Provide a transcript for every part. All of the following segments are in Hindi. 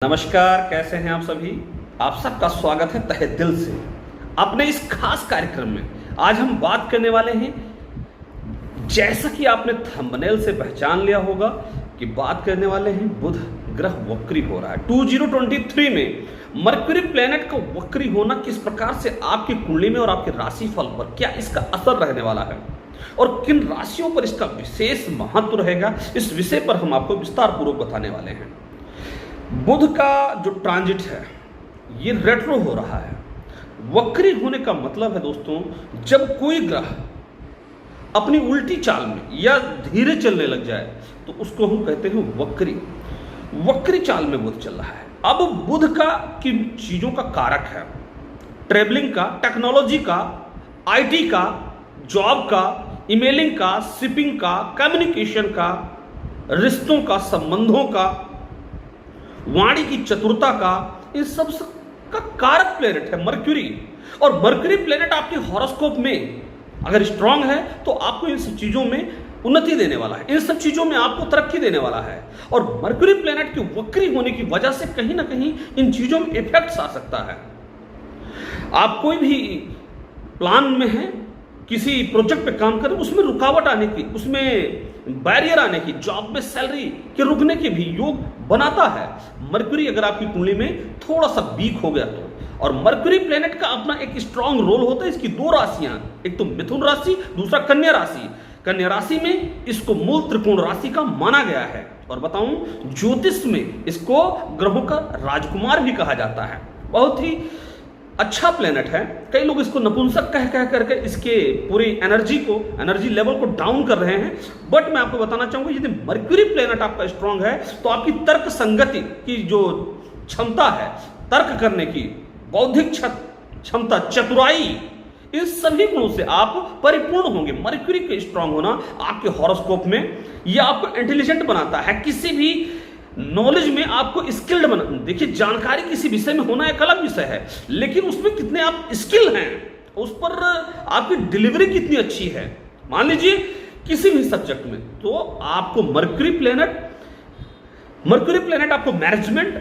नमस्कार, कैसे हैं आप सभी। आप सबका स्वागत है तहे दिल से अपने इस खास कार्यक्रम में। आज हम बात करने वाले हैं, जैसा कि आपने थंबनेल से पहचान लिया होगा कि बात करने वाले हैं बुध ग्रह वक्री हो रहा है 2023 में। मरकरी प्लेनेट का वक्री होना किस प्रकार से आपकी कुंडली में और आपके राशिफल पर क्या इसका असर रहने वाला है और किन राशियों पर इसका विशेष महत्व रहेगा, इस विषय पर हम आपको विस्तार पूर्वक बताने वाले हैं। बुध का जो ट्रांजिट है ये रेट्रो हो रहा है। वक्री होने का मतलब है दोस्तों, जब कोई ग्रह अपनी उल्टी चाल में या धीरे चलने लग जाए तो उसको हम कहते हैं वक्री। वक्री चाल में बुध चल रहा है। अब बुध का किन चीजों का कारक है, ट्रेवलिंग का, टेक्नोलॉजी का, आईटी का, जॉब का, ईमेलिंग का, शिपिंग का, कम्युनिकेशन का, रिश्तों का, संबंधों का, वाणी की चतुरता का, इन सब का कारक प्लेनेट है मरक्यूरी। और मरक्यूरी प्लेनेट आपके हॉरोस्कोप में अगर स्ट्रांग है तो आपको इन सब चीजों में उन्नति देने वाला है, इन सब चीजों में आपको तरक्की देने वाला है। और मरक्यूरी प्लेनेट की वक्री होने की वजह से कहीं ना कहीं इन चीजों में इफेक्ट्स आ सकता है। आप कोई भी प्लान में है, किसी प्रोजेक्ट पे काम कर रहे, उसमें रुकावट आने की, उसमें बैरियर आने की, जॉब में सैलरी के रुकने के भी योग बनाता है मरक्यूरी अगर आपकी कुंडली में थोड़ा सा वीक हो गया तो। और मरक्यूरी प्लेनेट का अपना एक स्ट्रांग रोल होता है। इसकी दो राशियां, एक तो मिथुन राशि, दूसरा कन्या राशि। कन्या राशि में इसको मूल त्रिकोण राशि का माना गया है। और बताऊं, ज्योतिष में इसको ग्रहों का राजकुमार भी कहा जाता है। बहुत ही अच्छा प्लेनेट है। कई लोग इसको नपुंसक कह करके इसके पूरी एनर्जी लेवल को डाउन कर रहे हैं। बट मैं आपको बताना चाहूंगा, यदि मरक्यूरी प्लेनेट आपका स्ट्रांग है तो आपकी तर्क संगति की जो क्षमता है, तर्क करने की, बौद्धिक क्षमता, चतुराई, इन सभी गुणों से आप परिपूर्ण होंगे। मरक्यूरी का स्ट्रांग होना आपके हॉरोस्कोप में यह आपको इंटेलिजेंट बनाता है। किसी भी नॉलेज में आपको स्किल्ड बना, देखिए जानकारी किसी विषय में होना एक अलग विषय है, लेकिन उसमें कितने आप स्किल हैं, उस पर आपकी डिलीवरी कितनी अच्छी है। मान लीजिए किसी भी सब्जेक्ट में, तो आपको मरक्यूरी प्लेनेट आपको मैनेजमेंट,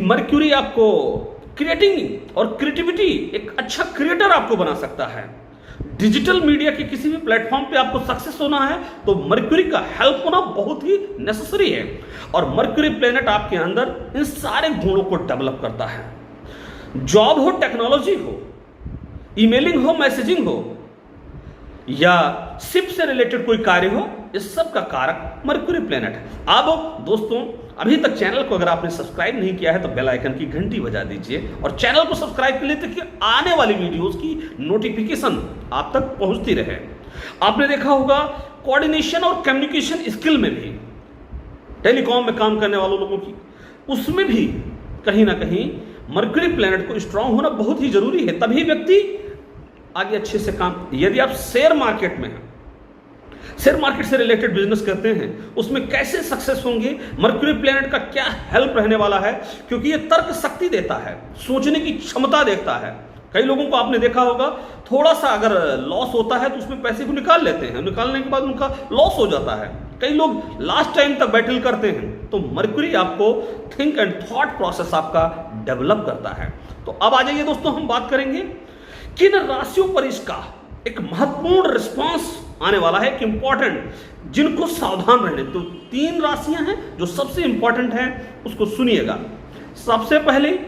मरक्यूरी आपको क्रिएटिंग और क्रिएटिविटी, एक अच्छा क्रिएटर आपको बना सकता है। डिजिटल मीडिया के किसी भी प्लेटफॉर्म पे आपको सक्सेस होना है तो मरक्यूरी का हेल्प होना बहुत ही नेसेसरी है। और मरक्यूरी प्लेनेट आपके अंदर इन सारे गुणों को डेवलप करता है। जॉब हो, टेक्नोलॉजी हो, ईमेलिंग हो, मैसेजिंग हो, या शिप से रिलेटेड कोई कार्य हो, इस सब का कारक मरक्यूरी प्लेनेट है। अब दोस्तों, अभी तक चैनल को अगर आपने सब्सक्राइब नहीं किया है तो बेल आइकन की घंटी बजा दीजिए और चैनल को सब्सक्राइब कर लेते कि आने वाली वीडियोस की नोटिफिकेशन आप तक पहुंचती रहे। आपने देखा होगा कोऑर्डिनेशन और कम्युनिकेशन स्किल में भी, टेलीकॉम में काम करने वालों लोगों की, उसमें भी कहीं ना कहीं मरक्यूरी प्लेनेट को स्ट्रांग होना बहुत ही जरूरी है, तभी व्यक्ति आगे अच्छे से काम। यदि आप शेयर मार्केट में हैं, शेयर मार्केट से रिलेटेड बिजनेस करते हैं, उसमें कैसे सक्सेस होंगे, मरक्यूरी प्लेनेट का क्या हेल्प रहने वाला है, क्योंकि ये तर्क शक्ति देता है, सोचने की क्षमता देता है। कई लोगों को आपने देखा होगा, थोड़ा सा अगर लॉस होता है तो उसमें पैसे को निकाल लेते हैं, निकालने के बाद उनका लॉस हो जाता है। कई लोग लास्ट टाइम तक बैटल करते हैं। तो मरक्यूरी आपको थिंक एंड थॉट प्रोसेस आपका डेवलप करता है। तो अब आ जाइए दोस्तों, हम बात करेंगे किन राशियों पर इसका एक महत्वपूर्ण रिस्पांस आने वाला है, एक इंपॉर्टेंट, जिनको सावधान रहने। तो 3 राशियां हैं जो सबसे इंपॉर्टेंट हैं, उसको सुनिएगा। सबसे पहले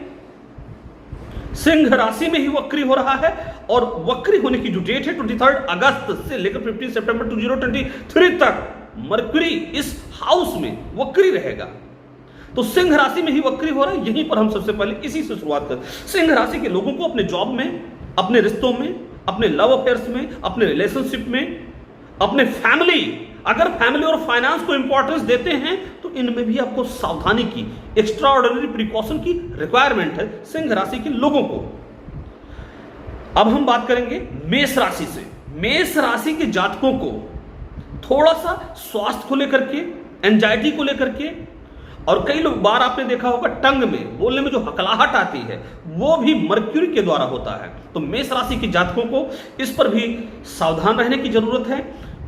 सिंह राशि में ही वक्री हो रहा है और वक्री होने की जो डेट है 23 अगस्त से लेकर 15 सितंबर 2023 तक मरक्यूरी इस हाउस में वक्री रहेगा। तो सिंह राशि में ही वक्री हो रहा है। यहीं पर हम सबसे पहले इसी से शुरुआत करते हैं। सिंह राशि के लोगों को अपने जॉब में, अपने रिश्तों में, अपने लव अफेयर्स में, अपने रिलेशनशिप में, अपने फैमिली, अगर फैमिली और फाइनेंस को इंपॉर्टेंस देते हैं तो इनमें भी आपको सावधानी की, एक्स्ट्रा ऑर्डिनरी प्रिकॉशन की रिक्वायरमेंट है सिंह राशि के लोगों को। अब हम बात करेंगे मेष राशि से। मेष राशि के जातकों को थोड़ा सा स्वास्थ्य को लेकर के, एंजाइटी को लेकर के, और कई लोग बार आपने देखा होगा टंग में, बोलने में जो हकलाहट आती है वो भी मरक्यूरी के द्वारा होता है। तो मेष राशि के जातकों को इस पर भी सावधान रहने की जरूरत है।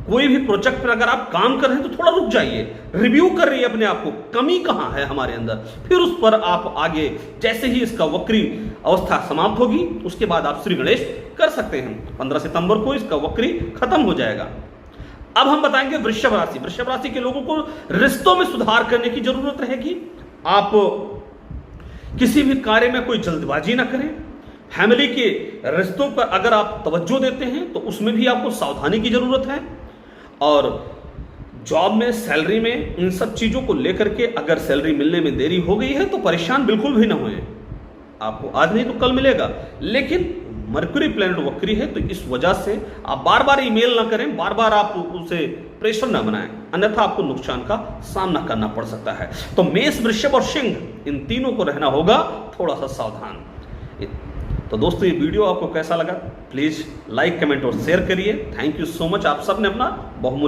कोई भी प्रोजेक्ट पर अगर आप काम कर रहे हैं तो थोड़ा रुक जाइए, रिव्यू कर रही है अपने आप को, कमी कहां है हमारे अंदर, फिर उस पर आप आगे, जैसे ही इसका वक्री अवस्था समाप्त होगी उसके बाद आप श्री गणेश कर सकते हैं। 15 सितंबर को इसका वक्री खत्म हो जाएगा। अब हम बताएंगे वृषभ राशि। वृषभ राशि के लोगों को रिश्तों में सुधार करने की जरूरत रहेगी। आप किसी भी कार्य में कोई जल्दबाजी ना करें। फैमिली के रिश्तों पर अगर आप तवज्जो देते हैं तो उसमें भी आपको सावधानी की जरूरत है। और जॉब में, सैलरी में, इन सब चीजों को लेकर के अगर सैलरी मिलने में देरी हो गई है तो परेशान बिल्कुल भी ना होएं। आपको आज नहीं तो कल मिलेगा, लेकिन मरकरी प्लैनेट वक्री है तो इस वजह से आप बार बार ईमेल ना करें, बार बार आप उसे प्रेशर ना बनाएं, अन्यथा आपको नुकसान का सामना करना पड़ सकता है। तो मेष, वृषभ और सिंह, इन तीनों को रहना होगा थोड़ा सा सावधान। तो दोस्तों, ये वीडियो आपको कैसा लगा प्लीज लाइक, कमेंट और शेयर करिए। Thank you so much. आप सबने अपना बहुमूल्य